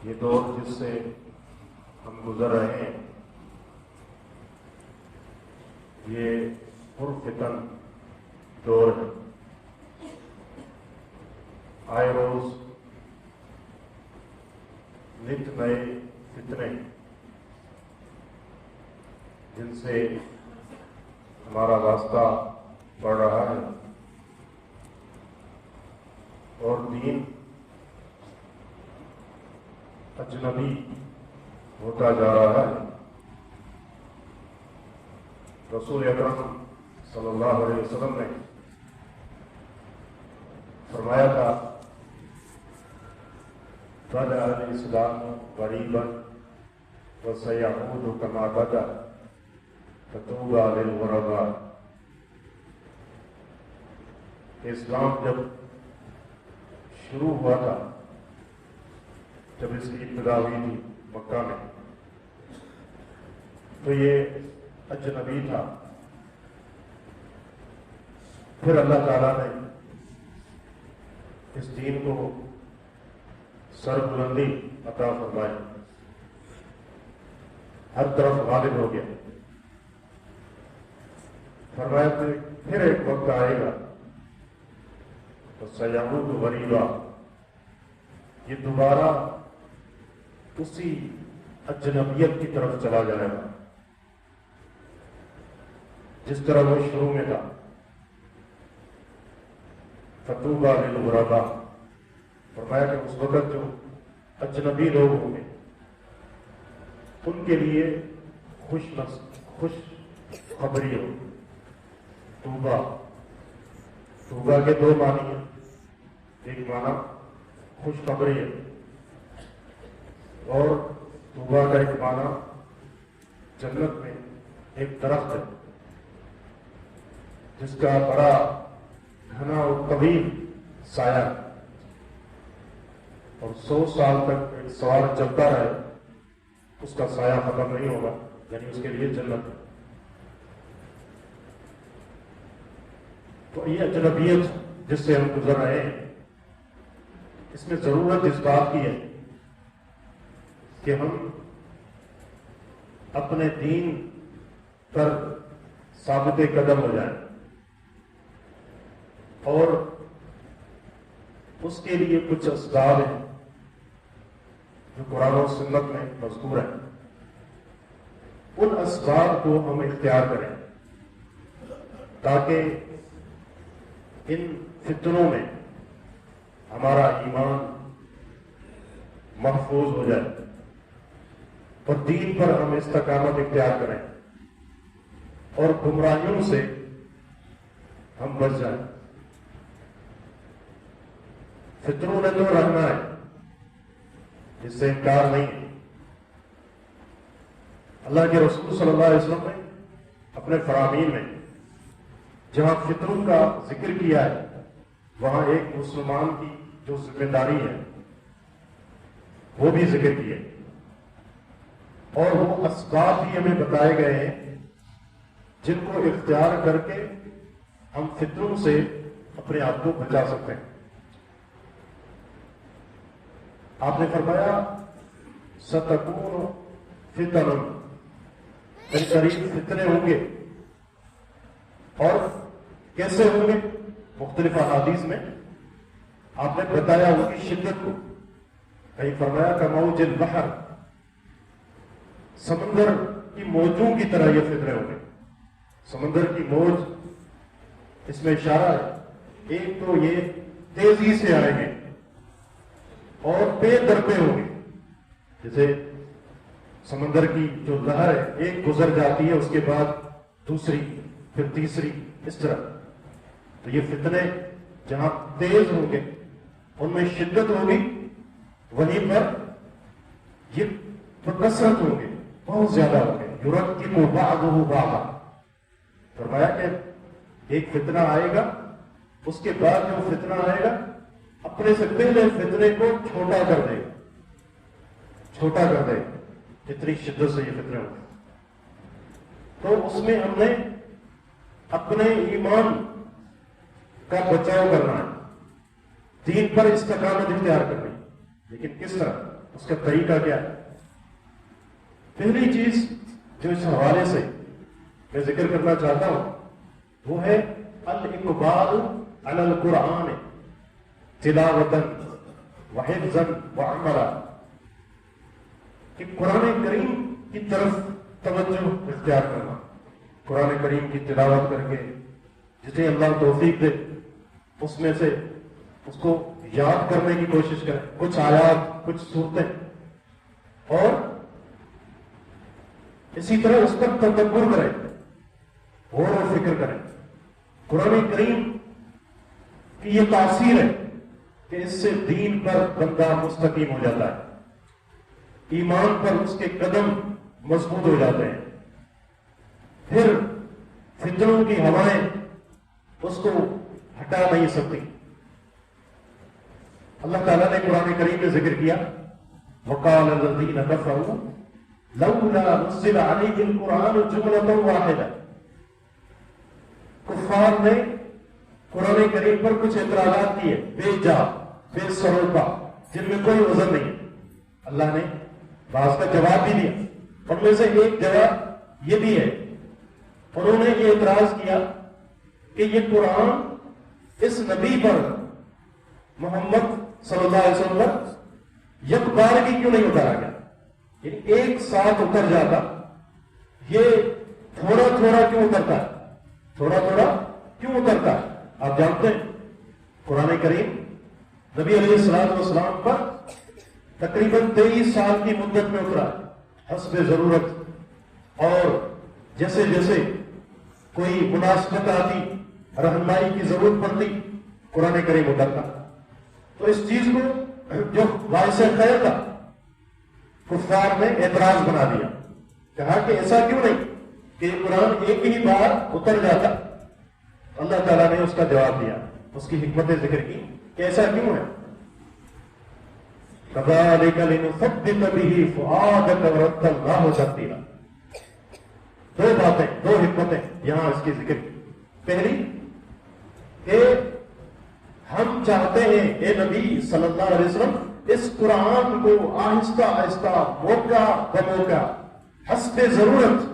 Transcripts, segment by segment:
یہ دور جس سے ہم گزر رہے ہیں یہ پرفتن دور ہے. آئے روز نت نئے فتنے جن سے ہمارا راستہ بڑھ رہا ہے اور دین اجنبی ہوتا جا رہا ہے. رسول اکرم صلی اللہ علیہ وسلم نے فرمایا تھا بدأ الاسلام غریبا وسيعود كما بدأ فطوبى للغرباء. اسلام جب شروع ہوا تھا، جب اس کی ابتدا ہوئی تھی مکہ میں، تو یہ اجنبی تھا. پھر اللہ تعالیٰ نے اس دین کو سر بلندی عطا فرمائی، ہر طرف غالب ہو گیا. فرمایا کہ پھر ایک وقت آئے گا تو سیعود غریبا، یہ دوبارہ اسی اجنبیت کی طرف چلا جائے گا جس طرح وہ شروع میں تھا. فطوبى للغرباء، فرمایا کہ اس وقت جو اجنبی لوگ ہوں گے ان کے لیے خوش خبری ہو. طوبہ کے دو معنی ہیں. ایک معنی خوش خبری ہے اور طوبہ کا ایک معنی جنت میں ایک درخت ہے جس کا بڑا گھنا اور طویل سایہ اور 100 سال تک ایک سوار چلتا رہے اس کا سایہ ختم نہیں ہوگا، یعنی اس کے لیے جنت ہے. تو یہ اجنبیت جس سے ہم گزر رہے ہیں اس میں ضرورت اس بات کی ہے کہ ہم اپنے دین پر ثابت قدم ہو جائیں اور اس کے لیے کچھ اسباب ہیں جو قرآن و سنت میں مذکور ہیں. ان اسباب کو ہم اختیار کریں تاکہ ان فتنوں میں ہمارا ایمان محفوظ ہو جائے اور دین پر ہم استقامت اختیار کریں اور گمراہیوں سے ہم بچ جائیں. فتنوں نے تو رہنا ہے، جس سے انکار نہیں ہے. اللہ کے رسول صلی اللہ علیہ وسلم نے اپنے فرامین میں جہاں فتنوں کا ذکر کیا ہے وہاں ایک مسلمان کی جو ذمہ داری ہے وہ بھی ذکر کی ہے اور وہ اسباب بھی ہمیں بتائے گئے ہیں جن کو اختیار کر کے ہم فتنوں سے اپنے آپ کو بچا سکتے ہیں. آپ نے فرمایا ستکون فتن، قریب فتنے ہوں گے. اور کیسے ہوں گے؟ مختلف احادیث میں آپ نے بتایا ان کی شدت کو. کہیں فرمایا کموج البحر، سمندر کی موجوں کی طرح یہ فتنے ہوں گے. سمندر کی موج اس میں اشارہ ہے. ایک تو یہ تیزی سے آئیں گے اور بے درپے ہوں گے. جیسے سمندر کی جو لہر ہے ایک گزر جاتی ہے اس کے بعد دوسری پھر تیسری، اس طرح. تو یہ فتنے جہاں تیز ہوں گے ان میں شدت ہوگی، وہیں پر یہ بکثرت ہوں گے، بہت زیادہ ہوں گے. یرکب بعضہ بعضا، فرمایا کہ ایک فتنہ آئے گا اس کے بعد جو فتنہ آئے گا اپنے سے پہلے فتنے کو چھوٹا کر دے گا، چھوٹا کر دے گا. اتنی شدت سے یہ فتنے ہوں گے. تو اس میں ہم نے اپنے ایمان کا بچاؤ کرنا ہے، دین پر استقامت اختیار کرنی. لیکن کس طرح؟ اس کا طریقہ کیا ہے؟ پہلی چیز جو اس حوالے سے میں ذکر کرنا چاہتا ہوں وہ ہے الاقبال علی القرآن تلاوتاً وحفظاً وعملا، کہ قرآن کریم کی طرف توجہ اختیار کرنا، قرآن کریم کی تلاوت کر کے جسے اللہ توفیق دے اس میں سے اس کو یاد کرنے کی کوشش کریں، کچھ آیات، کچھ صورتیں، اور اسی طرح اس پر تدبر کریں، غور و فکر کریں۔ قرآن کریم کی یہ تاثیر ہے کہ اس سے دین پر بندہ مستقیم ہو جاتا ہے، ایمان پر اس کے قدم مضبوط ہو جاتے ہیں، پھر فتنوں کی ہوائیں اس کو ہٹا نہیں سکتی۔ اللہ تعالیٰ نے قرآن کریم میں ذکر کیا وَقَالَ الَّذِينَ كَفَرُوا لَوْلَا نُزِّلَ عَلَيْهِ الْقُرْآنُ جُمْلَةً وَاحِدَةً، کفار نے قرآن کریم پر کچھ اعتراضات کیے بے جا، بے سروپا، جن میں کوئی وزن نہیں۔ اللہ نے بعض کا جواب بھی دیا، ان میں سے ایک جواب یہ بھی ہے، انہوں نے یہ اعتراض کیا کہ یہ قرآن اس نبی پر، محمد صلی اللہ علیہ وسلم پر یک بارگی کیوں نہیں اتارا گیا؟ یعنی ایک ساتھ اتر جاتا، یہ تھوڑا تھوڑا کیوں اترتا ہے؟ تھوڑا تھوڑا کیوں اترتا ہے؟ آپ جانتے ہیں قرآن کریم نبی علیہ السلام پر تقریباً 23 سال کی مدت میں اترا ہے، حسب ضرورت، اور جیسے جیسے کوئی مناسبت آتی، رہنمائی کی ضرورت پڑتی، قرآن کریم اترتا۔ تو اس چیز کو جو باعث خیر تھا، کفار نے اعتراض بنا دیا، کہا کہ ایسا کیوں نہیں کہ یہ قرآن ایک ہی بار اتر جاتا؟ اللہ تعالیٰ نے اس کا جواب دیا، اس کی حکمت ذکر کی کہ ایسا کیوں ہے۔ كَذَلِكَ لِنُثَبِّتَ بِهِ فُؤَادَكَ وَرَتَّلْنَاهُ تَرْتِيلًا۔ دو باتیں، دو حکمتیں یہاں اس کی ذکر کی۔ پہلی کہ ہم چاہتے ہیں اے نبی صلی اللہ علیہ وسلم اس قرآن کو آہستہ آہستہ، موقع بموقع، حسب ضرورت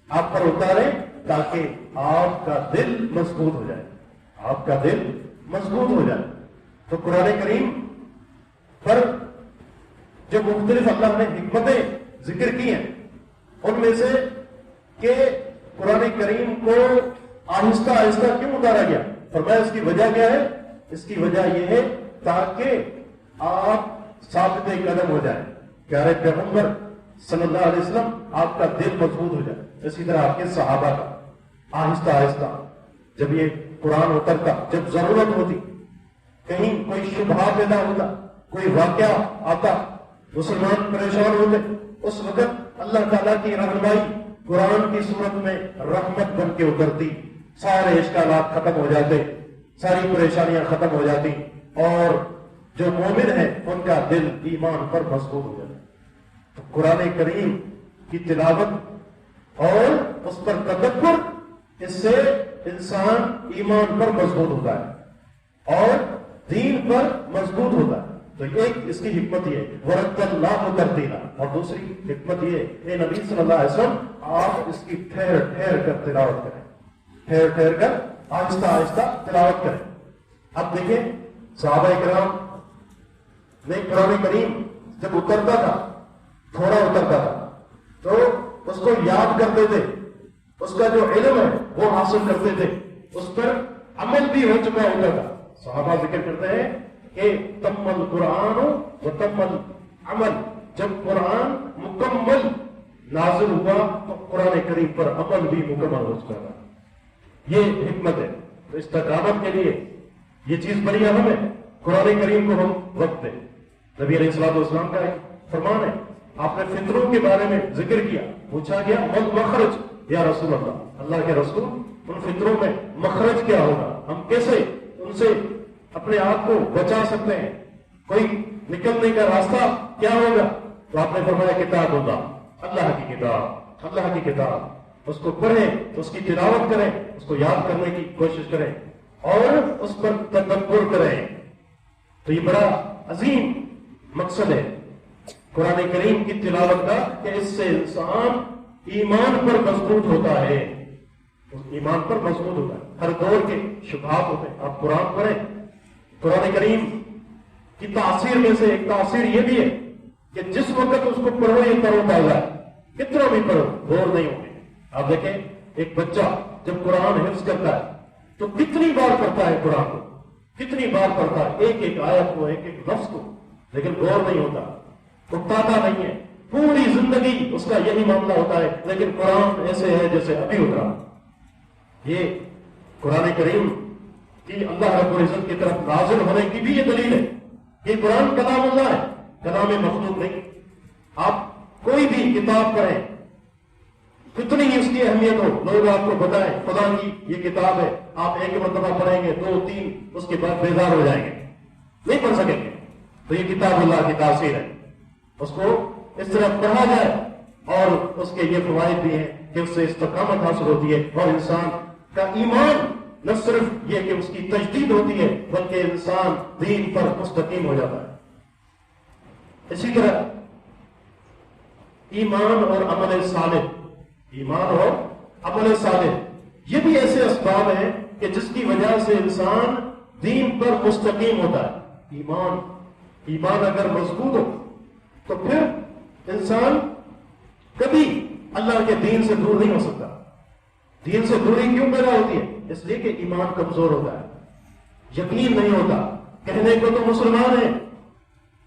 آپ پر اتاریں تاکہ آپ کا دل مضبوط ہو جائے، آپ کا دل مضبوط ہو جائے۔ تو قرآن کریم پر جو مختلف اللہ نے حکمتیں ذکر کی ہیں، ان میں سے کہ قرآن کریم کو آہستہ آہستہ کیوں اتارا گیا، فرمایا اس کی وجہ کیا ہے؟ اس کی وجہ یہ ہے تاکہ آپ ثابت قدم ہو جائیں، پیارے پیغمبر صلی اللہ علیہ وسلم آپ کا دل مضبوط ہو جائے۔ اسی طرح آپ کے صحابہ کا آہستہ آہستہ جب یہ قرآن اترتا، جب ضرورت ہوتی، کہیں کوئی شبہ پیدا ہوتا، کوئی واقعہ آتا، مسلمان پریشان ہوتے، اس وقت اللہ تعالیٰ کی رہنمائی قرآن کی صورت میں رحمت بن کے اترتی، سارے اشکالات ختم ہو جاتے، ساری پریشانیاں ختم ہو جاتی، اور جو مومن ہیں ان کا دل ایمان پر مضبوط ہو جاتا۔ تو قرآن کریم کی تلاوت اور اس پر تدبر، اس سے انسان ایمان پر مضبوط ہوتا ہے اور دین پر مضبوط ہوتا ہے۔ تو ایک اس کی حکمت یہ ہے وَرَتَّلْنَاهُ تَرْتِيلًا، اور دوسری حکمت یہ ہے اے نبی صلی اللہ علیہ وسلم آپ اس کی ٹھہر ٹھہر کر تلاوت کریں، ٹھہر ٹھہر کر آہستہ آہستہ تلاوت کریں۔ اب دیکھیں صحابہ کرام نے قرآن کریم جب اترتا تھا، تھوڑا اترتا تھا، تو اس کو یاد کرتے تھے، اس کا جو علم ہے وہ حاصل کرتے تھے، اس پر عمل بھی ہو چکا ہوتا تھا۔ صحابہ ذکر کرتے ہیں کہ تم القرآن و تم العمل، جب قرآن مکمل نازل ہوا تو قرآن کریم پر عمل بھی مکمل ہو چکا تھا۔ یہ حکمت ہے۔ تو استقامت کے لیے یہ چیز بڑی اہم ہے، قرآن کریم کو ہم وقت دیں۔ نبی علیہ السلام کا ایک فرمان ہے، آپ نے فطروں کے بارے میں ذکر کیا، پوچھا گیا مل مخرج یا رسول اللہ کے رسول، ان فطروں میں مخرج کیا ہوگا، ہم کیسے ان سے اپنے آپ کو بچا سکتے ہیں، کوئی نکلنے کا راستہ کیا ہوگا؟ تو آپ نے فرمایا کتاب اللہ، اللہ کی کتاب، اللہ کی کتاب، اس کو پڑھیں، اس کی تلاوت کریں، اس کو یاد کرنے کی کوشش کریں اور اس پر تدبر کریں۔ تو یہ بڑا عظیم مقصد ہے قرآن کریم کی تلاوت کا کہ اس سے انسان ایمان پر مضبوط ہوتا ہے، ایمان پر مضبوط ہوتا ہے۔ ہر دور کے شبہات ہوتے ہیں، آپ قرآن پڑھیں، قرآن کریم کی تاثیر میں سے ایک تاثیر یہ بھی ہے کہ جس وقت اس کو پڑھو یہ ترو تازہ ہے، کتنا بھی پڑھو بور نہیں ہوگے۔ آپ دیکھیں ایک بچہ جب قرآن حفظ کرتا ہے تو کتنی بار پڑھتا ہے قرآن کو، کتنی بار پڑھتا ہے ایک ایک آیت کو، ایک ایک لفظ کو، لیکن بور نہیں ہوتا، اکتاتا نہیں ہے۔ پوری زندگی اس کا یہی معاملہ ہوتا ہے، لیکن قرآن ایسے ہے جیسے ابھی اترا۔ یہ قرآن کریم کی اللہ رب العزت کی طرف نازل ہونے کی بھی یہ دلیل ہے کہ قرآن کلام اللہ ہے، کلام مخلوق نہیں۔ آپ کوئی بھی کتاب پڑھیں، کتنی ہی اس کی اہمیت ہو، لوگ آپ کو بتائیں خدا کی یہ کتاب ہے، آپ ایک مرتبہ پڑھیں گے، دو تین، اس کے بعد بیزار ہو جائیں گے، نہیں پڑھ سکیں گے۔ تو یہ کتاب اللہ کی تاثیر ہے، اس کو اس طرح پڑھا جائے، اور اس کے یہ فوائد بھی ہیں کہ اس سے استقامت حاصل ہوتی ہے، اور انسان کا ایمان نہ صرف یہ کہ اس کی تجدید ہوتی ہے بلکہ انسان دین پر مستقیم ہو جاتا ہے۔ اسی طرح ایمان اور عمل صالح، ایمان اور عمل صالح یہ بھی ایسے اسباب ہیں کہ جس کی وجہ سے انسان دین پر مستقیم ہوتا ہے۔ ایمان اگر مضبوط ہو تو پھر انسان کبھی اللہ کے دین سے دور نہیں ہو سکتا۔ دین سے دوری کیوں پیدا ہوتی ہے؟ اس لیے کہ ایمان کمزور ہوتا ہے، یقین نہیں ہوتا۔ کہنے کو تو مسلمان ہیں،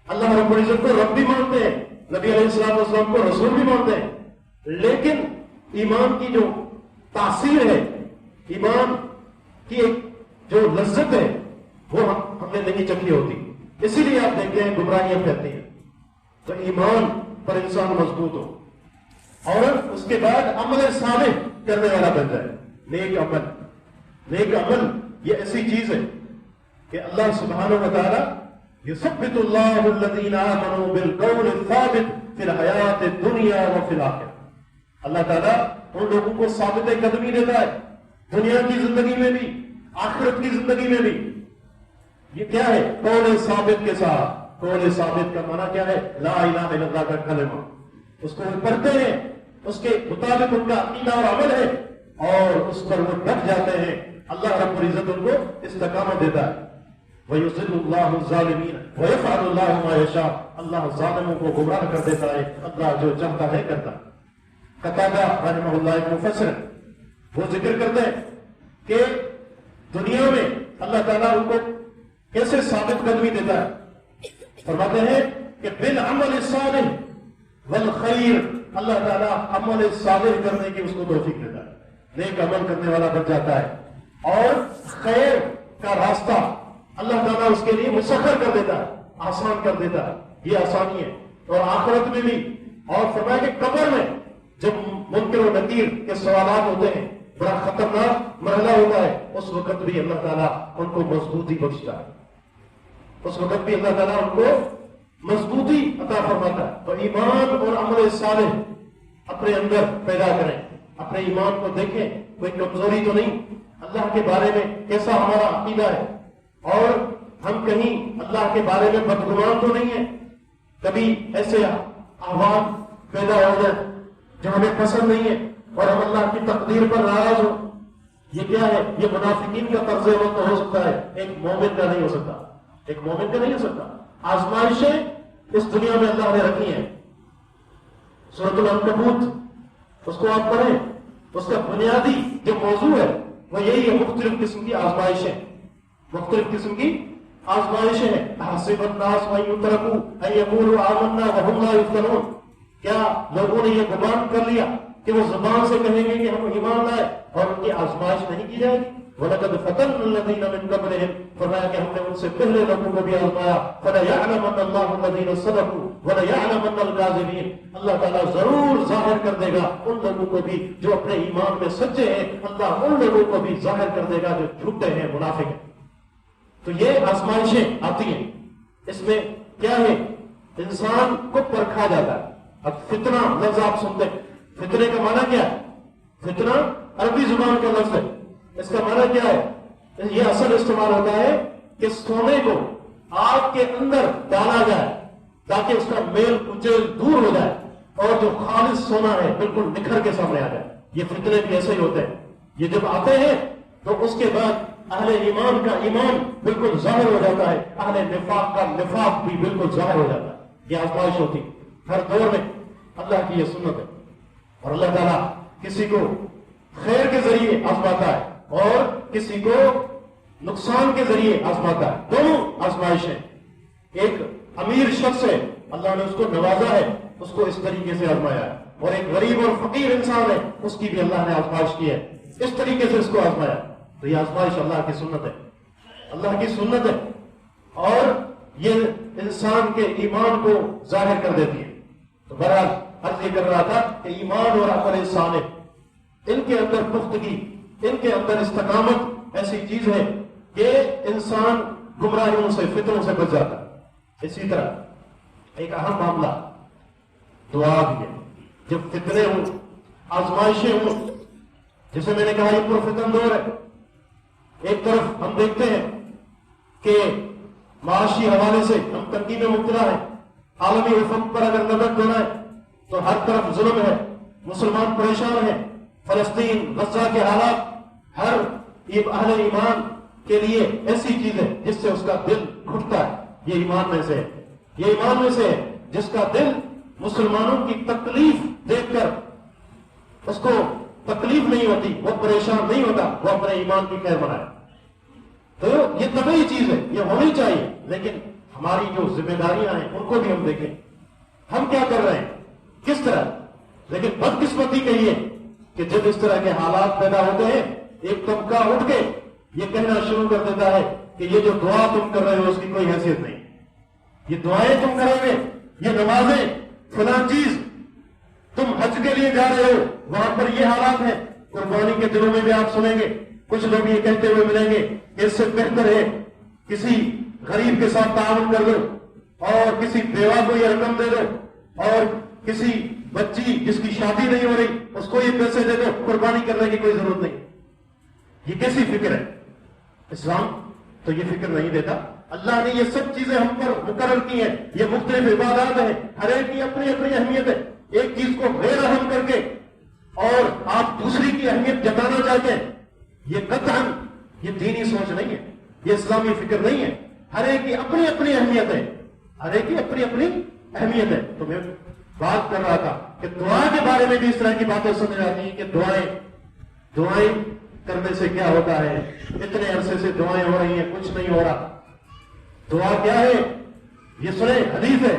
اللہ رب العزت کو رب بھی مانتے ہیں، نبی علیہ السلام کو رسول بھی مانتے ہیں، لیکن ایمان کی جو تاثیر ہے، ایمان کی ایک جو لذت ہے، وہ ہم نے نہیں چکھی ہوتی۔ اسی لیے آپ دیکھتے ہیں گمراہیاں پھیلتی ہیں۔ تو ایمان پر انسان مضبوط ہو، اور اس کے بعد عمل صالح کرنے والا بن جائے۔ نیک عمل یہ ایسی چیز ہے کہ اللہ سبحانہ و تعالی یثبت اللہ الذین آمنوا بالقول الثابت فی الحیات الدنیا وفی الآخرہ۔ اللہ تعالیٰ ان لوگوں کو ثابت قدمی دیتا ہے، دنیا کی زندگی میں بھی، آخرت کی زندگی میں بھی۔ یہ کیا ہے؟ قول ثابت کے ساتھ۔ قول ثابت کا معنی کیا ہے؟ لا الہ الا اللہ کا کلمہ، اس کو وہ پڑھتے ہیں، اس کے مطابق ان کا عقیدہ اور عمل ہے، اور اس پر وہ ڈٹ جاتے ہیں، اللہ رب العزت ان کو استقامت دیتا ہے۔ وَيُضِلُّ اللَّهُ الظَّالِمِينَ وَيَفْعَلُ اللَّهُ مَا يَشَاءُ۔ اللہ ظالموں کو گمراہ کر دیتا ہے، اللہ جو چاہتا ہے کرتا ہے۔ قتادہ رحمہ اللہ ایک مفسر ہے، وہ ذکر کرتے ہیں کہ دنیا میں اللہ تعالیٰ ان کو کیسے ثابت قدمی دیتا ہے۔ فرماتے ہیں کہ بالعمل الصالح والخیر، اللہ تعالیٰ عمل صالح کرنے کی اس کو توفیق دیتا ہے، نیک عمل کرنے والا بن جاتا ہے، اور خیر کا راستہ اللہ تعالیٰ اس کے لیے مسخر کر دیتا ہے، آسان کر دیتا ہے۔ یہ آسانی ہے، اور آخرت میں بھی۔ اور فرمایا کہ قبر میں جب منکر و نکیر کے سوالات ہوتے ہیں، بڑا خطرناک مرحلہ ہوتا ہے، اس وقت بھی اللہ تعالیٰ ان کو مضبوطی بخشتا ہے، اس وقت بھی اللہ تعالیٰ ان کو مضبوطی عطا فرماتا ہے۔ تو ایمان اور عمل صالح اپنے اندر پیدا کریں، اپنے ایمان کو دیکھیں، کوئی کمزوری تو نہیں، اللہ کے بارے میں کیسا ہمارا عقیدہ ہے، اور ہم کہیں اللہ کے بارے میں بدگمان تو نہیں ہیں، کبھی ایسے احوال پیدا ہو جائیں جو ہمیں پسند نہیں ہے اور ہم اللہ کی تقدیر پر ناراض ہو۔ یہ کیا ہے؟ یہ منافقین کا طرز عمل تو ہو سکتا ہے، ایک مومن کا نہیں ہو سکتا، ایک مومن کا نہیں ہو سکتا۔ آزمائشیں اس دنیا میں اللہ نے رکھی ہیں، سورۃ العنکبوت اس کو آپ پڑھیں، اس کا بنیادی جو موضوع ہے وہ یہی ہے، مختلف قسم کی آزمائشیں، مختلف قسم کی آزمائشیں ہیں۔ حسب الناس ان یترکوا ان یقولوا آمنا وهم لا یفتنون، کیا لوگوں نے یہ گمان کر لیا کہ وہ زبان سے کہیں گے کہ ہم ایمان لائے اور ان کی آزمائش نہیں کی جائے گی؟ وَلَقَدْ فَتَنَّا الَّذِينَ مِن قَبْلِهِمْ، فرمایا کہ ہم نے ان سے پہلے لوگوں کو بھی آزمایا۔ فَلَيَعْلَمَنَّ اللَّهُ الَّذِينَ صَدَقُوا وَلَيَعْلَمَنَّ الْكَاذِبِينَ، اللہ تعالیٰ ضرور ظاہر کر دے گا ان لوگوں کو بھی جو اپنے ایمان میں سچے ہیں، اللہ ان لوگوں کو بھی ظاہر کر دے گا جو جھوٹے ہیں، منافق ہیں۔ تو یہ آزمائشیں آتی ہیں، اس میں کیا ہے؟ انسان کو پرکھا جاتا ہے۔ اب فتنہ لفظ آپ سنتے ہیں، فتنے کا معنی کیا ہے؟ فتنہ عربی زبان کا لفظ ہے، اس کا معنی کیا ہے؟ یہ اصل استعمال ہوتا ہے کہ سونے کو آگ کے اندر ڈالا جائے تاکہ اس کا میل کچیل دور ہو جائے اور جو خالص سونا ہے بالکل نکھر کے سامنے آ جائے. یہ فتنے بھی ایسے ہی ہوتے ہیں. یہ جب آتے ہیں تو اس کے بعد اہل ایمان کا ایمان بالکل ظاہر ہو جاتا ہے, اہل نفاق کا نفاق بھی بالکل ظاہر ہو جاتا ہے. یہ آزمائش ہوتی ہر دور میں. اللہ کی یہ سنت ہے. اور اللہ تعالیٰ کسی کو خیر کے ذریعے آزماتا ہے اور کسی کو نقصان کے ذریعے آزماتا ہے. دونوں آزمائش ہیں. ایک امیر شخص ہے, اللہ نے اس کو نوازا ہے, اس کو اس طریقے سے آزمایا ہے. اور ایک غریب اور فقیر انسان ہے, اس کی بھی اللہ نے آزمائش کی ہے, اس طریقے سے اس کو آزمایا. تو یہ آزمائش اللہ کی سنت ہے, اللہ کی سنت ہے. اور یہ انسان کے ایمان کو ظاہر کر دیتی ہے. تو بہرحال عرض یہ کر رہا تھا کہ ایمان اور عمل صالح, ان کے اندر پختگی, ان کے اندر استقامت ایسی چیز ہے کہ انسان گمراہیوں سے, فتنوں سے بچ جاتا ہے. اسی طرح ایک اہم معاملہ دعا بھی ہے. جب فتنے ہوں, آزمائشیں ہوں, جسے میں نے کہا یہ پرفتن دور ہے. ایک طرف ہم دیکھتے ہیں کہ معاشی حوالے سے ہم تنگی میں مبتلا ہیں. عالمی افق پر اگر نظر دوڑائیں تو ہر طرف ظلم ہے, مسلمان پریشان ہیں. فلسطین, غزہ کے حالات ہر اہل ایمان کے لیے ایسی چیز ہے جس سے اس کا دل گھٹتا ہے. یہ ایمان میں سے ہے, یہ ایمان میں سے ہے جس کا دل مسلمانوں کی تکلیف دیکھ کر اس کو تکلیف نہیں ہوتی, وہ پریشان نہیں ہوتا, وہ اپنے ایمان کی خیر منائے. تو یہ طبیعی چیز ہے, یہ ہونی چاہیے. لیکن ہماری جو ذمہ داریاں ہیں ان کو بھی ہم دیکھیں, ہم کیا کر رہے ہیں, کس طرح. لیکن بدقسمتی کہیے کہ جب اس طرح کے حالات پیدا ہوتے ہیں, ایک طبقہ اٹھ کے یہ کہنا شروع کر دیتا ہے کہ یہ جو دعا تم کر رہے ہو اس کی کوئی حیثیت نہیں, یہ دعائیں تم کرو گے, یہ نمازیں, فلاں چیز, تم حج کے لیے جا رہے ہو, وہاں پر یہ حالات ہیں. قربانی کے دنوں میں بھی آپ سنیں گے کچھ لوگ یہ کہتے ہوئے ملیں گے کہ اس سے بہتر ہے کسی غریب کے ساتھ تعاون کر دو, اور کسی بیوہ کو یہ رقم دے دو, اور کسی بچی جس کی شادی نہیں ہو رہی اس کو یہ پیسے دے دو, قربانی کرنے کی کوئی ضرورت نہیں. یہ کیسی فکر ہے؟ اسلام تو یہ فکر نہیں دیتا. اللہ نے یہ سب چیزیں ہم پر مقرر کی ہیں. یہ مختلف عبادات ہیں, ہر ایک کی اپنی اپنی اہمیت ہے. ایک چیز کو غیر اہم کر کے اور آپ دوسری کی اہمیت جتانا چاہتے ہیں, یہ قطعاً یہ دینی سوچ نہیں ہے, یہ اسلامی فکر نہیں ہے. ہر ایک کی اپنی اپنی اہمیت ہے, ہر ایک کی اپنی اپنی اہمیت ہے. تو میں بات کر رہا تھا کہ دعا کے بارے میں بھی اس طرح کی باتیں سمجھ آتی ہیں کہ دعائیں کرنے سے کیا ہوتا ہے, اتنے عرصے سے دعائیں ہو رہی ہیں, کچھ نہیں ہو رہا. دعا کیا ہے یہ سنیں, حدیث ہے,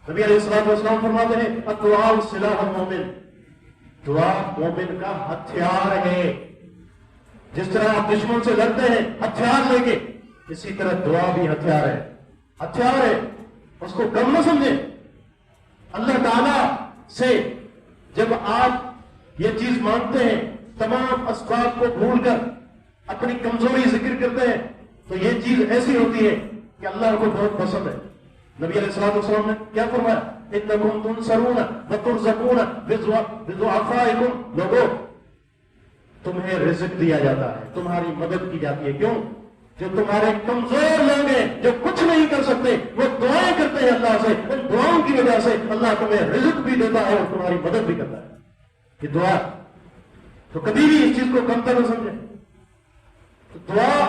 نبی علیہ الصلوۃ والسلام فرماتے ہیں الدعاء سلاح المومن, دعا مومن کا ہتھیار ہے. جس طرح آپ دشمن سے لڑتے ہیں ہتھیار لے کے, اسی طرح دعا بھی ہتھیار ہے, ہتھیار ہے. اس کو کم نہ سمجھیں. اللہ تعالی سے جب آپ یہ چیز مانگتے ہیں, تمام اسباب کو بھول کر اپنی کمزوری ذکر کرتے ہیں, تو یہ چیز ایسی ہوتی ہے کہ اللہ کو بہت پسند ہے. نبی علیہ الصلوۃ والسلام نے کیا فرمایا, انکم تنصرون وترزقون بضعفائکم, لوگوں تمہیں رزق دیا جاتا ہے, تمہاری مدد کی جاتی ہے. کیوں؟ جو تمہارے کمزور لوگ ہیں, جو کچھ نہیں کر سکتے, وہ دعائیں کرتے ہیں اللہ سے, ان دعاؤں کی وجہ سے اللہ تمہیں رزق بھی دیتا ہے اور تمہاری مدد بھی کرتا ہے. یہ دعا, تو کبھی بھی اس چیز کو کمتر نہ سمجھیں. تو دعا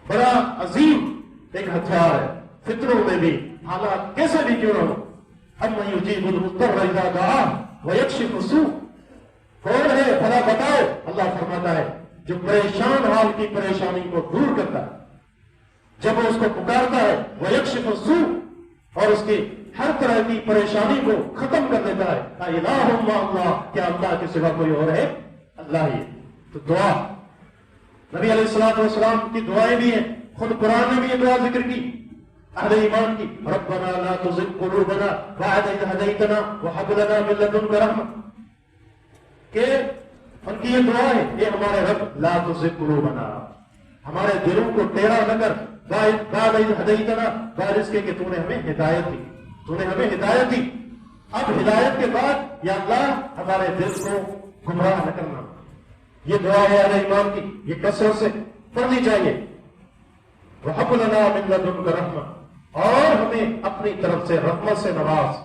بڑا عظیم ایک ہتھیار ہے. فطروں میں بھی حالات کیسے بھی کیوں نہ ہو, اَمَّن يُجِيبُ الْمُضْطَرَّ إِذَا دَعَاهُ وَيَكْشِفُ السُّوءَ, کون ہے بھلا بتاؤ. اللہ فرماتا ہے جو پریشان حال کی پریشانی کو دور کرتا ہے, جب وہ اس کو پکارتا ہے, وَيَكْشِفُ السُّوءَ, اور اس کی ہر طرح کی پریشانی کو ختم کر دیتا ہے. لا الہ الا اللہ, کیا اللہ کے سوا کوئی اور ہے؟ اللہ ہی. تو دعا, نبی علیہ الصلوۃ والسلام کی دعائیں بھی ہیں, خود قرآن نے بھی یہ دعا ذکر کی اہل ایمان کی, ربنا لا تزغ قلوبنا بعد اذ هديتنا وهب لنا من لدنك رحمة, کہ ان کی یہ دعا ہے, یہ ہمارے رب لا تزغ قلوبنا, ہمارے دلوں کو ٹیڑھا نہ کر, بعد اذ هديتنا, بعد اس کے کہ تو نے ہمیں ہدایت دی, تو نے ہمیں ہدایت دی. اب ہدایت کے بعد یا اللہ ہمارے دل کو گمراہ نہ کرنا. یہ دعا ہے اہل ایمان کی, یہ کثرت سے پڑھنی چاہیے. وَهَبْ لَنَا مِن لَّدُنكَ رَحْمَةً, اور ہمیں اپنی طرف سے رحمت سے نواز،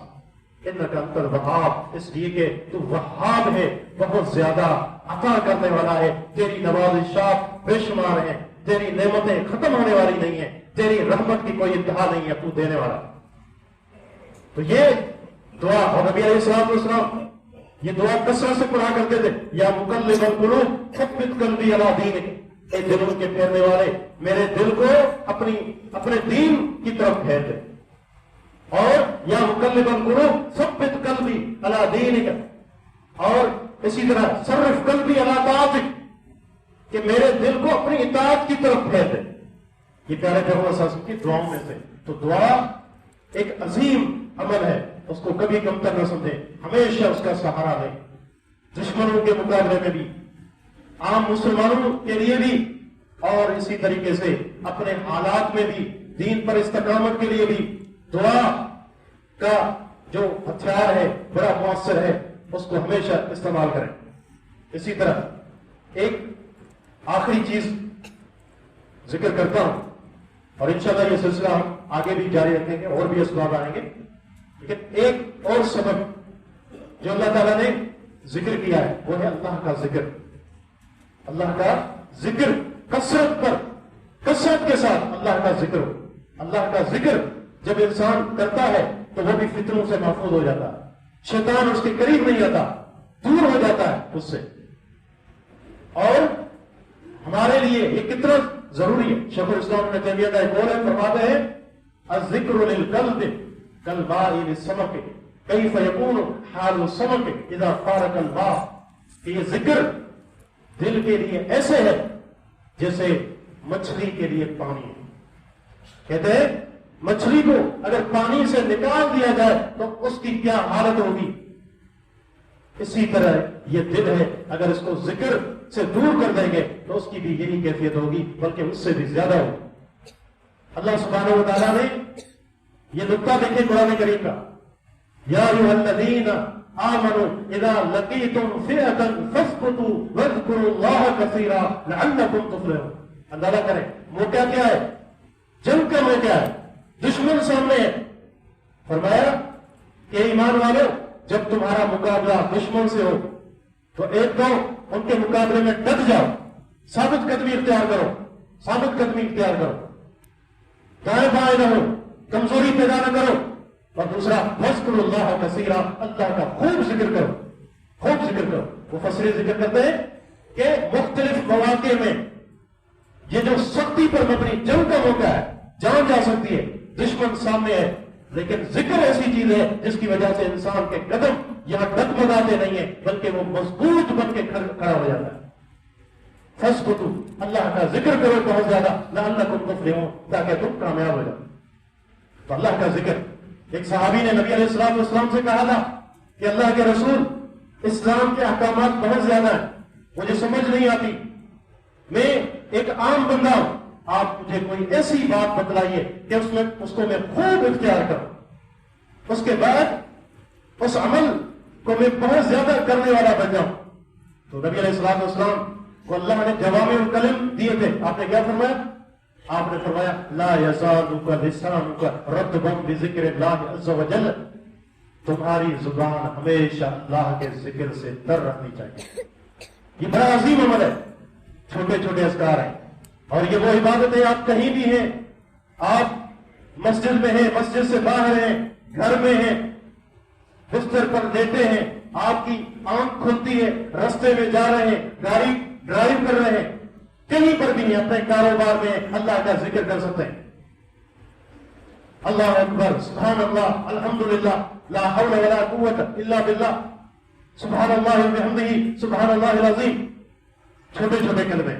انکا انت الوہاب، اس لیے کہ تو وہاب ہے، بہت زیادہ عطا کرنے والا ہے، تیری نوازشات بے شمار ہیں، تیری نعمتیں ختم ہونے والی نہیں ہیں، تیری رحمت کی کوئی انتہا نہیں ہے، تو دینے والا۔ تو یہ دعا، اور نبی علیہ السلام یہ دعا کثرت سے پڑھا کرتے تھے، یا مقلب القلوب ثبت قلبی علی دینک، اے دلوں کے پھیرنے والے میرے دل کو اپنے دین کی طرف پھیر دے، اور یا مقلب القلوب ثبت قلبی علی دینک، اور اسی طرح صرف قلبی علی طاعتک، کہ میرے دل کو اپنی اطاعت کی طرف پھیر دے۔ یہ پیارے پیغمبر صلی اللہ علیہ وسلم کی دعاؤں میں سے۔ تو دعا ایک عظیم عمل ہے، اس کو کبھی کمتر نہ سمجھیں، ہمیشہ اس کا سہارا لیں، دشمنوں کے مقابلے میں بھی، عام مسلمانوں کے لیے بھی، اور اسی طریقے سے اپنے حالات میں بھی، دین پر استقامت کے لیے بھی دعا کا جو ہتھیار ہے بڑا مؤثر ہے، اس کو ہمیشہ استعمال کریں۔ اسی طرح ایک آخری چیز ذکر کرتا ہوں، اور انشاءاللہ یہ سلسلہ ہم آگے بھی جاری رکھیں گے، اور بھی اسباب آئیں گے، لیکن ایک اور سبب جو اللہ تعالیٰ نے ذکر کیا ہے وہ ہے اللہ کا ذکر۔ اللہ کا ذکر کثرت کے ساتھ اللہ کا ذکر ہو۔ اللہ کا ذکر جب انسان کرتا ہے تو وہ بھی فتنوں سے محفوظ ہو جاتا ہے، شیطان اس کے قریب نہیں آتا، دور ہو جاتا ہے اس سے۔ اور ہمارے لیے یہ کتنا ضروری ہے، شیخ الاسلام ابن تیمیہ کا ایک قول ہے، فرماتے ہیں الذکر للقلب کالماء للسمک کیف یکون حال السمک اذا فارق الماء، کہ یہ ذکر دل کے لیے ایسے ہے جیسے مچھلی کے لیے پانی ہے۔ کہتے ہیں مچھلی کو اگر پانی سے نکال دیا جائے تو اس کی کیا حالت ہوگی، اسی طرح یہ دل ہے، اگر اس کو ذکر سے دور کر دیں گے تو اس کی بھی یہی کیفیت ہوگی، بلکہ اس سے بھی زیادہ ہوگی۔ اللہ سبحانہ و تعالیٰ نے یہ نقطہ دیکھیں قرآن کریم کا، یا ایھا الذین آمنوا اذا لقیتم فئۃ فاثبتوا واذکروا اللہ کثیرا لعلکم تفلحون۔ اندازہ کریں موقع کیا ہے، جنگ کا موقع ہے، دشمن سامنے ہے۔ فرمایا کہ ایمان والو، جب تمہارا مقابلہ دشمن سے ہو تو ایک تو ان کے مقابلے میں ڈٹ جاؤ، ثابت قدمی اختیار کرو، دائیں بائیں رہو، کمزوری پیدا نہ کرو، اور دوسرا وَاذْكُرُوا اللَّهَ كَثِيرًا، اللہ کا خوب ذکر کرو۔ مفسرین ذکر کرتے ہیں کہ مختلف مواقع میں یہ جو سختی پر مبنی جنگ کا موقع ہے، جان جا سکتی ہے، دشمن سامنے ہے، لیکن ذکر ایسی چیز ہے جس کی وجہ سے انسان کے قدم یہاں ڈگمگاتے نہیں ہیں، بلکہ وہ مضبوط بن کے کھڑا ہو جاتا ہے۔ فَاسْبُتُوا، اللہ کا ذکر کرو بہت زیادہ، لَعَلَّكُمْ تُفْلِحُونَ، تاکہ تم کامیاب ہو جاؤ۔ تو اللہ کا ذکر، ایک صحابی نے نبی علیہ السلام سے کہا تھا کہ اللہ کے رسول، اسلام کے احکامات بہت زیادہ ہیں، مجھے سمجھ نہیں آتی، میں ایک عام بندہ ہوں، آپ مجھے کوئی ایسی بات بتلائیے کہ اس کو میں خوب اختیار کروں، اس کے بعد اس عمل کو میں بہت زیادہ کرنے والا بن جاؤں۔ تو نبی علیہ السلام کو اللہ نے جوامع الکلم دیے تھے، آپ نے کیا فرمایا؟ آپ نے فرمایا لا یزالک لسانک رطبا بذکر اللہ عز وجل، تمہاری زبان ہمیشہ اللہ کے ذکر سے تر رہنی چاہیے۔ یہ بڑا عظیم عمل ہے، چھوٹے چھوٹے اذکار ہیں، اور یہ وہ عبادتیں آپ کہیں بھی ہیں، آپ مسجد میں ہیں، مسجد سے باہر ہیں، گھر میں ہیں، بستر پر لیٹے ہیں، آپ کی آنکھ کھلتی ہے، رستے میں جا رہے ہیں، گاڑی ڈرائیو کر رہے ہیں، کہیں پر بھی نہیں، اپنے کاروبار میں اللہ کا ذکر کر سکتے ہیں۔ اللہ اکبر، سبحان اللہ، الحمدللہ، لا حول ولا قوت الا باللہ، سبحان اللہ وبحمدہ، سبحان اللہ العظیم، چھوٹے چھوٹے کلمے،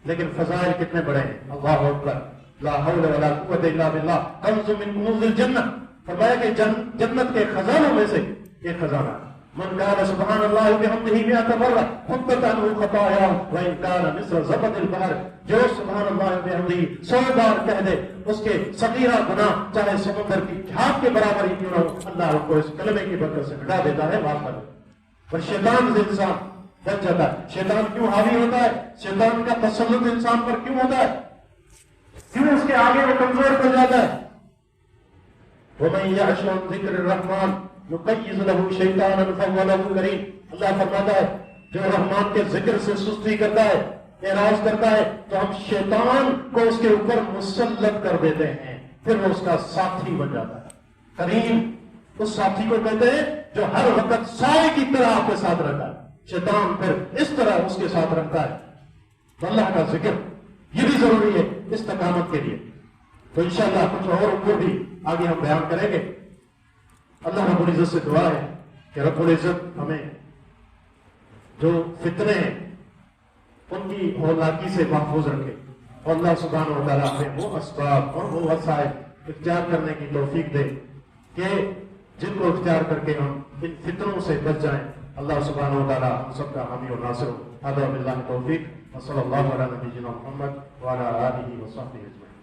لیکن فضائل کتنے بڑے ہیں۔ اللہ اکبر، لا حول ولا قوت الا باللہ، کنز من کنوز الجنہ، فرمایا کہ جنت کے خزانوں میں سے ایک خزانہ، من قال سبحان اللہ وبحمدہ 100 مرہ حطت عنہ خطایا وان کان مثل زبد البحر، جو سبحان اللہ وبحمدہ 100 بار کہہ دے، اس کے صغیرہ گناہ چاہے سمندر کی جھاگ کے برابر ہی کیوں نہ ہو، اللہ اس کو اس کلمے کی برکت سے ہٹا دیتا ہے، معاف کر دیتا ہے۔ پر شیطان سے انسان بچ جاتا ہے۔ شیطان کیوں حاوی ہوتا ہے؟ شیطان کا تسلط انسان پر کیوں ہوتا ہے؟ کیوں اس کے آگے وہ کمزور پڑ جاتا ہے؟ وَمَن يَعْشُ عَن ذِكْرِ الرَّحْمَٰنِ نُقَيِّضْ لَهُ شَيْطَانًا فَهُوَ لَهُ قَرِينٌ۔ اللہ فرماتا ہے جو رحمان کے ذکر سے سستی کرتا ہے، اعراض کرتا ہے، تو ہم شیطان کو اس کے اوپر مسلط کر دیتے ہیں، پھر وہ اس کا ساتھی بن جاتا ہے۔ قرین اس ساتھی کو کہتے ہیں جو ہر وقت سائے کی طرح آپ کے ساتھ رہتا ہے۔ شیطان پھر اس طرح اس کے ساتھ رہتا ہے۔ تو اللہ کا ذکر یہ بھی ضروری ہے استقامت کے لیے۔ تو انشاءاللہ کچھ اور امور بھی آگے ہم بیان کریں گے۔ اللہ رب العزت سے دعا ہے کہ رب العزت ہمیں جو فتنے ہیں ان کی ہولناکی سے محفوظ رکھے، اور اللہ سبحانہ و تعالیٰ ہمیں وہ اسباب اور وہ وسائل اختیار کرنے کی توفیق دے کہ جن کو اختیار کر کے ہم ان فتنوں سے بچ جائیں۔ اللہ سبحانہ و تعالیٰ ہم سب کا حامی و ناصر ہو۔ هذا بالله التوفیق، وصلی اللہ علی نبینا محمد وعلی آلہ وصحبہ اجمعین۔